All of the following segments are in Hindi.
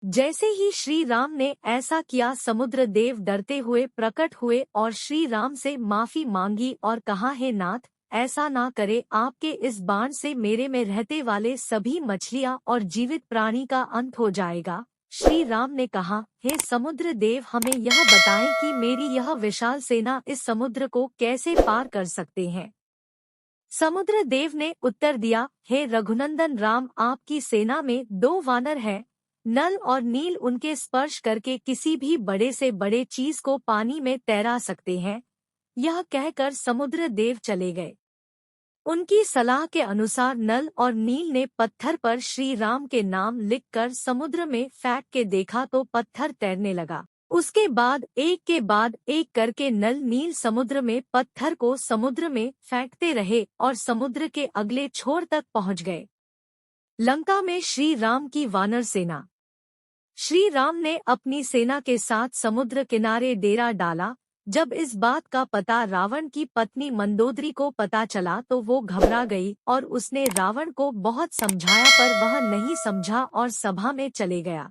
जैसे ही श्री राम ने ऐसा किया, समुद्र देव डरते हुए प्रकट हुए और श्री राम से माफी मांगी और कहा, हे नाथ, ऐसा ना करे, आपके इस बाण से मेरे में रहते वाले सभी मछलियां और जीवित प्राणी का अंत हो जाएगा। श्री राम ने कहा, हे समुद्र देव, हमें यह बताएं कि मेरी यह विशाल सेना इस समुद्र को कैसे पार कर सकते हैं। समुद्र देव ने उत्तर दिया, हे रघुनंदन राम, आपकी सेना में 2 वानर हैं, नल और नील, उनके स्पर्श करके किसी भी बड़े से बड़े चीज को पानी में तैरा सकते हैं। यह कहकर समुद्र देव चले गए। उनकी सलाह के अनुसार नल और नील ने पत्थर पर श्री राम के नाम लिखकर समुद्र में फेंक के देखा तो पत्थर तैरने लगा। उसके बाद एक के बाद एक करके नल नील समुद्र में पत्थर को समुद्र में फेंकते रहे और समुद्र के अगले छोर तक पहुंच गए। लंका में श्री राम की वानर सेना। श्री राम ने अपनी सेना के साथ समुद्र किनारे डेरा डाला। जब इस बात का पता रावण की पत्नी मंदोदरी को पता चला तो वो घबरा गई और उसने रावण को बहुत समझाया पर वह नहीं समझा और सभा में चले गया।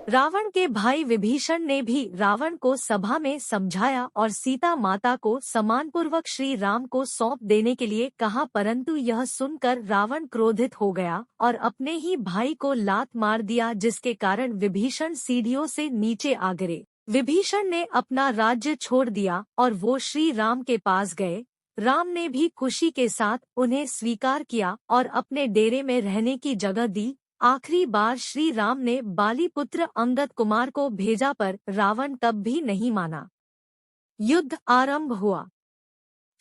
रावण के भाई विभीषण ने भी रावण को सभा में समझाया और सीता माता को सम्मानपूर्वक श्री राम को सौंप देने के लिए कहा, परंतु यह सुनकर रावण क्रोधित हो गया और अपने ही भाई को लात मार दिया, जिसके कारण विभीषण सीढ़ियों से नीचे आ गिरे। विभीषण ने अपना राज्य छोड़ दिया और वो श्री राम के पास गए। राम ने भी खुशी के साथ उन्हें स्वीकार किया और अपने डेरे में रहने की जगह दी। आखिरी बार श्री राम ने बाली पुत्र अंगद कुमार को भेजा पर रावण तब भी नहीं माना। युद्ध आरंभ हुआ।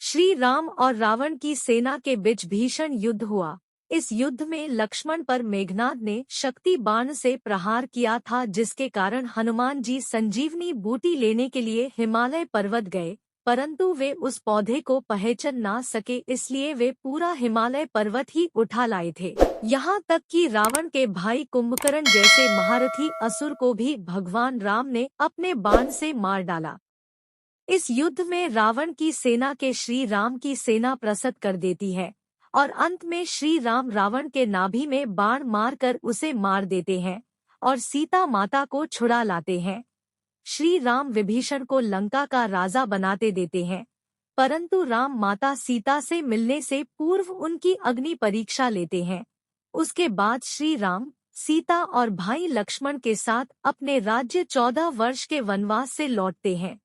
श्री राम और रावण की सेना के बीच भीषण युद्ध हुआ। इस युद्ध में लक्ष्मण पर मेघनाद ने शक्ति बाण से प्रहार किया था, जिसके कारण हनुमान जी संजीवनी बूटी लेने के लिए हिमालय पर्वत गए, परंतु वे उस पौधे को पहचान ना सके, इसलिए वे पूरा हिमालय पर्वत ही उठा लाए थे। यहाँ तक कि रावण के भाई कुंभकर्ण जैसे महारथी असुर को भी भगवान राम ने अपने बाण से मार डाला। इस युद्ध में रावण की सेना के श्री राम की सेना प्रसत कर देती है और अंत में श्री राम रावण के नाभि में बाण मारकर उसे मार देते हैं और सीता माता को छुड़ा लाते हैं। श्री राम विभीषण को लंका का राजा बनाते देते हैं, परंतु राम माता सीता से मिलने से पूर्व उनकी अग्नि परीक्षा लेते हैं। उसके बाद श्री राम, सीता और भाई लक्ष्मण के साथ अपने राज्य 14 वर्ष के वनवास से लौटते हैं।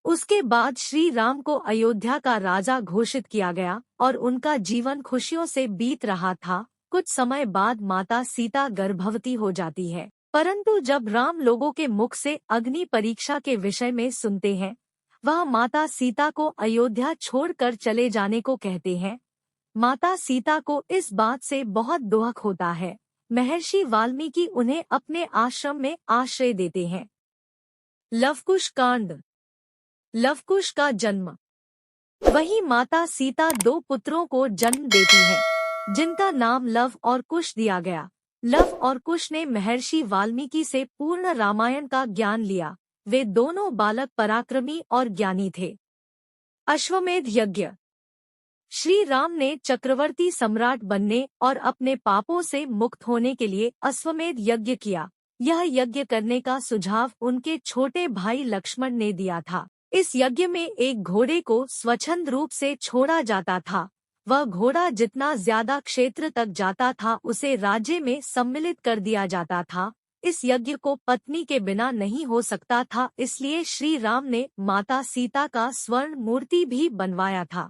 उसके बाद श्री राम को अयोध्या का राजा घोषित किया गया और उनका जीवन खुशियों से बीत रहा था। कुछ समय बाद माता सीता गर्भवती हो जाती है, परंतु जब राम लोगों के मुख से अग्नि परीक्षा के विषय में सुनते हैं, वह माता सीता को अयोध्या छोड़कर चले जाने को कहते हैं। माता सीता को इस बात से बहुत दुख होता है। महर्षि वाल्मीकि उन्हें अपने आश्रम में आश्रय देते हैं। लवकुश कांड। लवकुश का जन्म। वही माता सीता 2 पुत्रों को जन्म देती है, जिनका नाम लव और कुश दिया गया। लव और कुश ने महर्षि वाल्मीकि से पूर्ण रामायण का ज्ञान लिया। वे दोनों बालक पराक्रमी और ज्ञानी थे। अश्वमेध यज्ञ। श्री राम ने चक्रवर्ती सम्राट बनने और अपने पापों से मुक्त होने के लिए अश्वमेध यज्ञ किया। यह यज्ञ करने का सुझाव उनके छोटे भाई लक्ष्मण ने दिया था। इस यज्ञ में एक घोड़े को स्वच्छंद रूप से छोड़ा जाता था। वह घोड़ा जितना ज्यादा क्षेत्र तक जाता था उसे राज्य में सम्मिलित कर दिया जाता था। इस यज्ञ को पत्नी के बिना नहीं हो सकता था, इसलिए श्री राम ने माता सीता का स्वर्ण मूर्ति भी बनवाया था।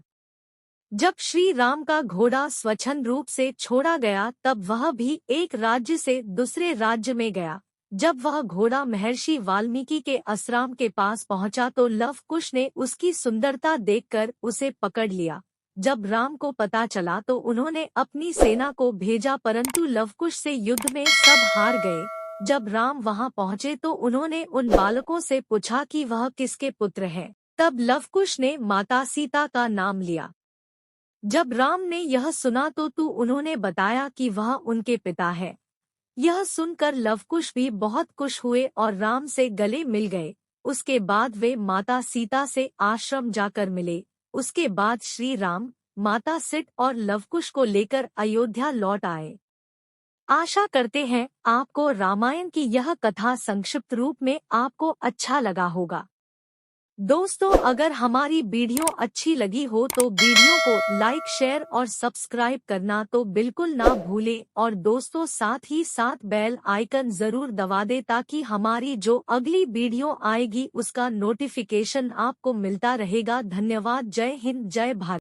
जब श्री राम का घोड़ा स्वच्छंद रूप से छोड़ा गया तब वह भी एक राज्य से दूसरे राज्य में गया। जब वह घोड़ा महर्षि वाल्मीकि के आश्रम के पास पहुंचा तो लव कुश ने उसकी सुंदरता देखकर उसे पकड़ लिया। जब राम को पता चला तो उन्होंने अपनी सेना को भेजा, परंतु लवकुश से युद्ध में सब हार गए। जब राम वहां पहुंचे तो उन्होंने उन बालकों से पूछा कि वह किसके पुत्र हैं। तब लवकुश ने माता सीता का नाम लिया। जब राम ने यह सुना तो उन्होंने बताया कि वह उनके पिता है। यह सुनकर लवकुश भी बहुत खुश हुए और राम से गले मिल गए। उसके बाद वे माता सीता से आश्रम जाकर मिले। उसके बाद श्री राम, माता सीता और लवकुश को लेकर अयोध्या लौट आए। आशा करते हैं आपको रामायण की यह कथा संक्षिप्त रूप में आपको अच्छा लगा होगा। दोस्तों, अगर हमारी वीडियो अच्छी लगी हो तो वीडियो को लाइक, शेयर और सब्सक्राइब करना तो बिल्कुल ना भूलें और दोस्तों साथ ही साथ बेल आइकन जरूर दबा दें ताकि हमारी जो अगली वीडियो आएगी उसका नोटिफिकेशन आपको मिलता रहेगा। धन्यवाद। जय हिंद, जय भारत।